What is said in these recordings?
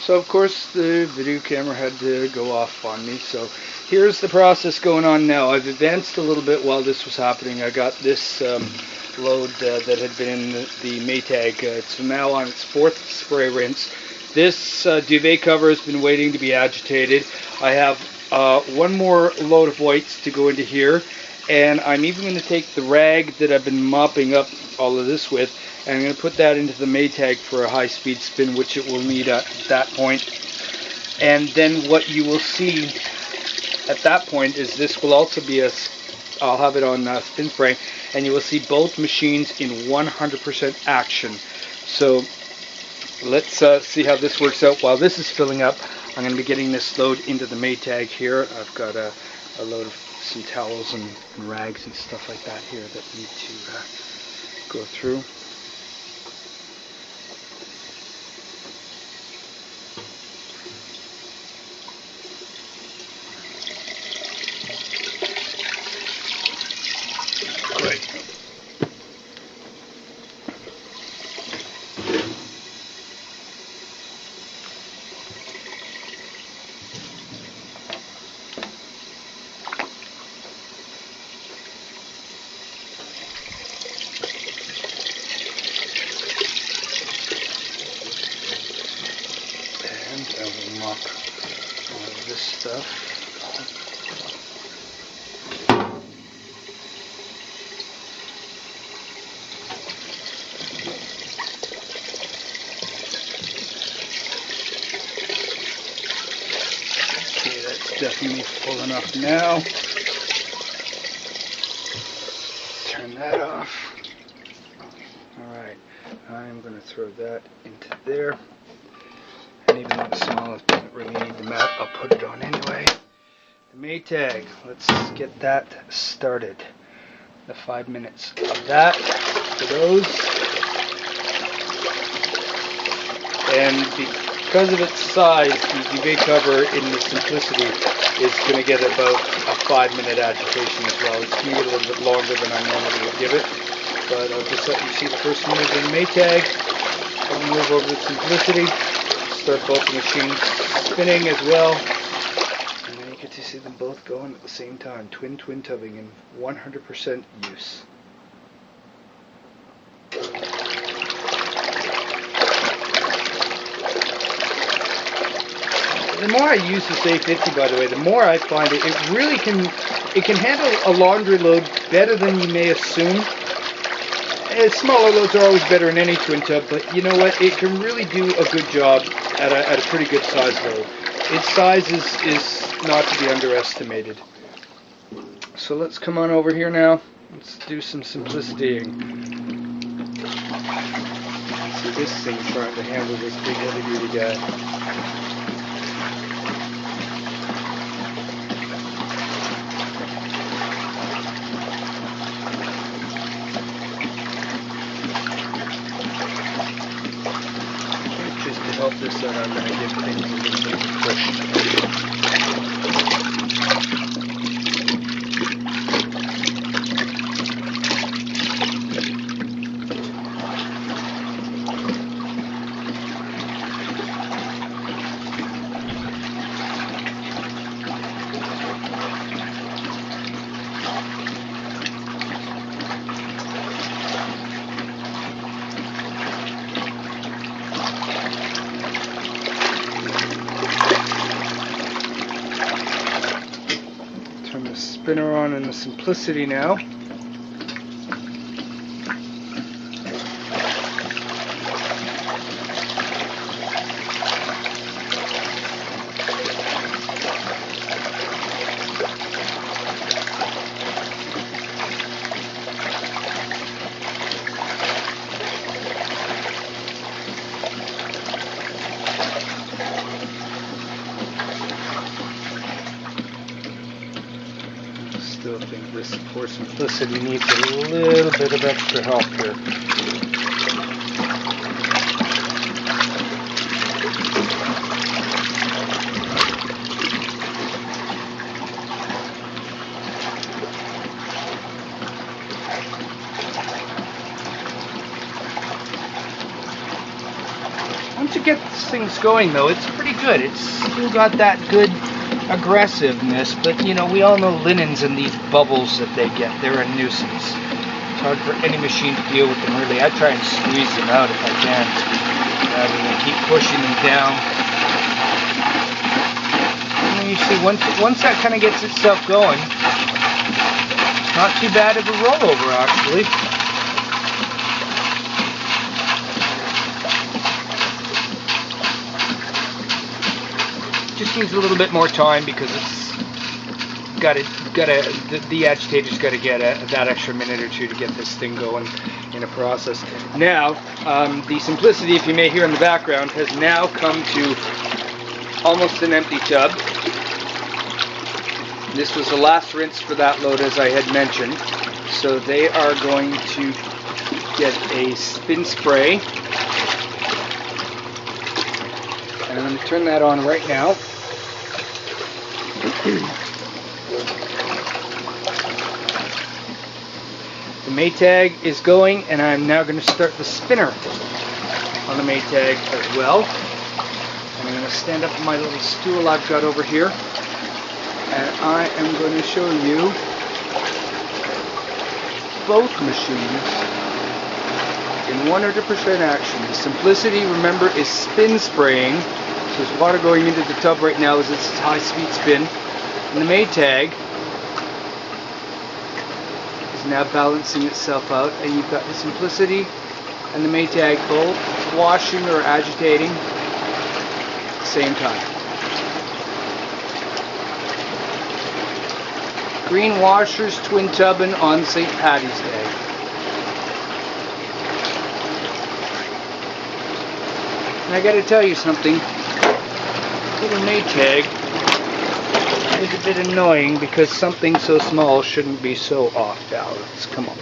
So of course the video camera had to go off on me. So here's the process going on now. I've advanced a little bit while this was happening. I got this load that had been in the Maytag. It's now on its fourth spray rinse. This duvet cover has been waiting to be agitated. I have one more load of whites to go into here, and I'm even going to take the rag that I've been mopping up all of this with, and I'm going to put that into the Maytag for a high-speed spin, which it will need at that point. And then what you will see at that point is this will also be I'll have it on spin spray, and you will see both machines in 100% action. So let's see how this works out. While this is filling up, I'm going to be getting this load into the Maytag here. I've got a load of some towels and rags and stuff like that here that need to go through. I will mop all of this stuff. Okay, that's definitely full enough now. Turn that off. Alright, I'm going to throw that into there. And even though it's small, it doesn't really need the mat, I'll put it on anyway. The Maytag, let's get that started. The 5 minutes of that for those. And because of its size, the duvet cover in the Simplicity is going to get about a 5-minute agitation as well. It's going to get a little bit longer than I normally would give it. But I'll just let you see the first move in Maytag. I'll move over to Simplicity. Start both machines spinning as well, and then you get to see them both going at the same time. Twin tubbing in 100% use. The more I use this A50, by the way, the more I find it really can handle a laundry load better than you may assume. Smaller loads are always better in any twin tub, but you know what? It can really do a good job at a pretty good size load. Its size is not to be underestimated. So let's come on over here now. Let's do some simplicitying. See this thing trying to handle this big heavy duty guy. Help this out, I'm going to give things a little bit of a push. Spinner on in the Simplicity now. Still think this for Simplicity needs a little bit of extra help here. Once you get things going though, it's pretty good. It's still got that good aggressiveness, but you know, we all know linens and these bubbles that they get, they're a nuisance. It's hard for any machine to deal with them really. I try and squeeze them out if I can, rather than keep pushing them down. And you see, once that kind of gets itself going, not too bad of a rollover actually. Just needs a little bit more time because it's the agitator's got to get that extra minute or two to get this thing going in a process. Now, the Simplicity, if you may hear in the background, has now come to almost an empty tub. This was the last rinse for that load, as I had mentioned. So they are going to get a spin spray. And I'm going to turn that on right now. The Maytag is going, and I'm now going to start the spinner on the Maytag as well. And I'm going to stand up my little stool I've got over here, and I am going to show you both machines in 100% action. The Simplicity, remember, is spin spraying. So there's water going into the tub right now as it's high-speed spin. And the Maytag is now balancing itself out. And you've got the Simplicity and the Maytag both washing or agitating at the same time. Green washers, twin tubbin on St. Paddy's Day. And I gotta tell you something. Little Maytag is a bit annoying because something so small shouldn't be so off balance. Come on,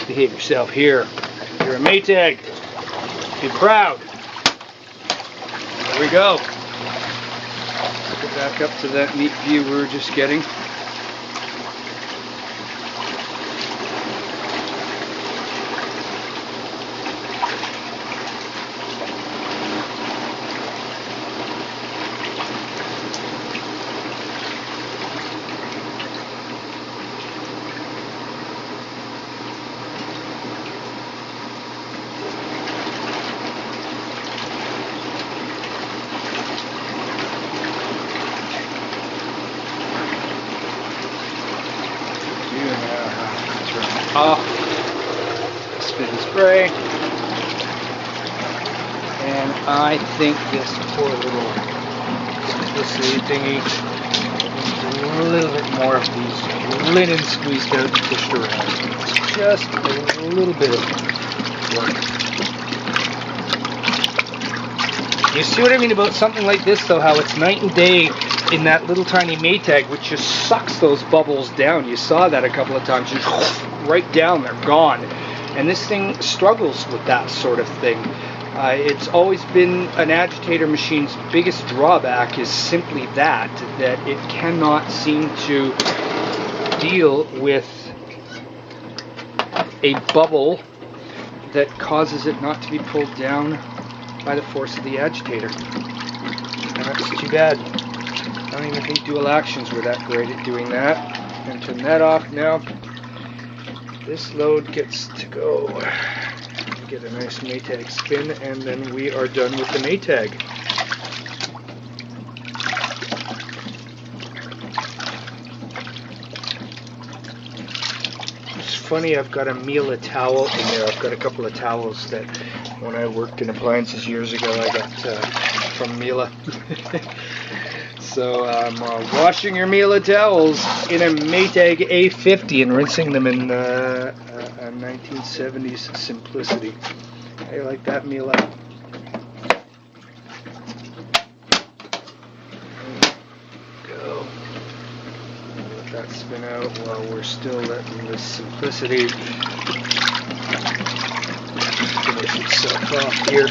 behave yourself here. You're a Maytag. Be proud. There we go. Get back up to that neat view we were just getting. Off, spin spray, and I think this poor little Simplicity thingy needs a little bit more of these linen squeezed out and pushed around. It's just a little bit of work. You see what I mean about something like this though, how it's night and day in that little tiny Maytag, which just sucks those bubbles down. You saw that a couple of times. Just right down, they're gone. And this thing struggles with that sort of thing. It's always been an agitator machine's biggest drawback is simply that it cannot seem to deal with a bubble that causes it not to be pulled down by the force of the agitator. And that's too bad. I don't even think dual actions were that great at doing that. I'm going to turn that off now. This load gets to go. Get a nice Maytag spin, and then we are done with the Maytag. It's funny, I've got a Miele towel in there. I've got a couple of towels that when I worked in appliances years ago I got from Miele. So washing your Miele towels in a Maytag A50 and rinsing them in a 1970s Simplicity. How you like that, Miele? Go. Let that spin out while we're still letting the Simplicity finish itself off here.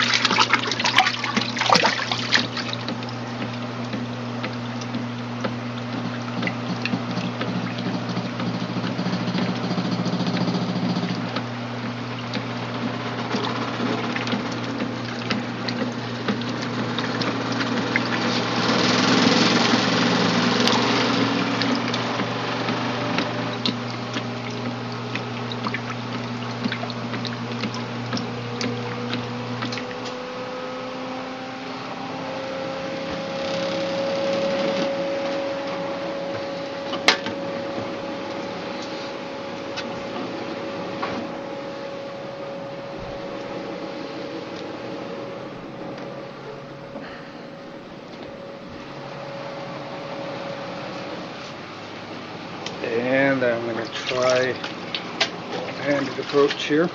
And I'm going to try a one-handed approach here.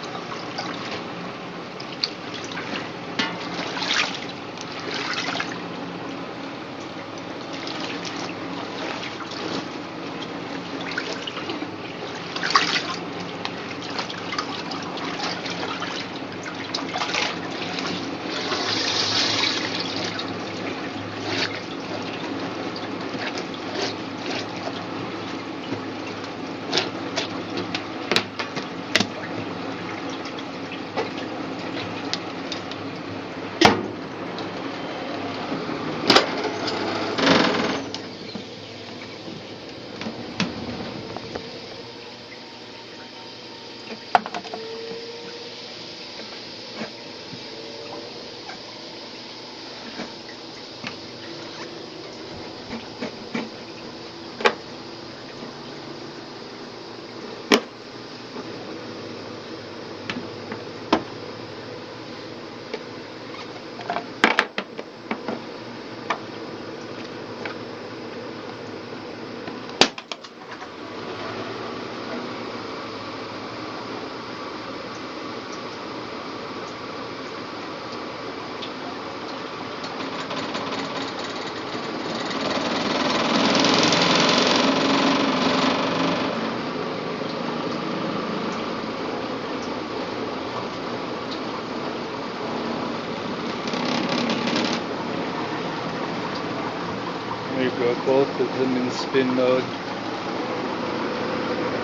There you go, both of them in spin mode.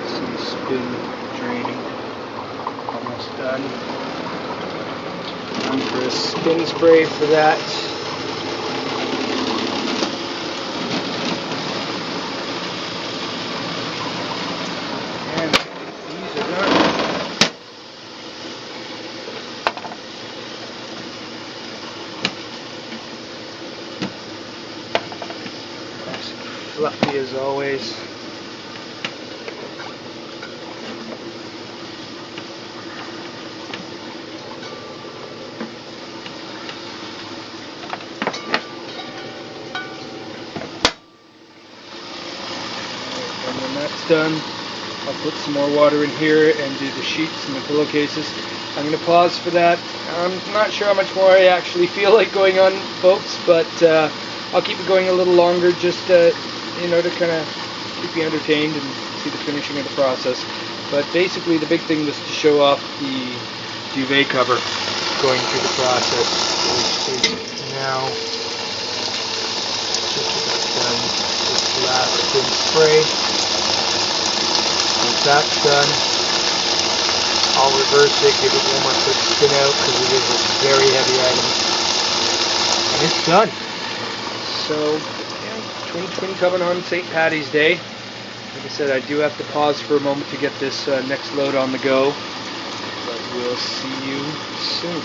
Some spin draining. Almost done. Time for a spin spray for that. And these are done. Fluffy as always. And when that's done, I'll put some more water in here and do the sheets and the pillowcases. I'm going to pause for that. I'm not sure how much more I actually feel like going on, folks, but I'll keep it going a little longer just to kind of keep you entertained and see the finishing of the process. But basically the big thing was to show off the duvet cover going through the process. Now, just about done with the last spin spray. Once that's done, I'll reverse it, give it one more quick spin out because it is a very heavy item. And it's done. So, twin coming on St. Paddy's Day. Like I said, I do have to pause for a moment to get this next load on the go, but we'll see you soon.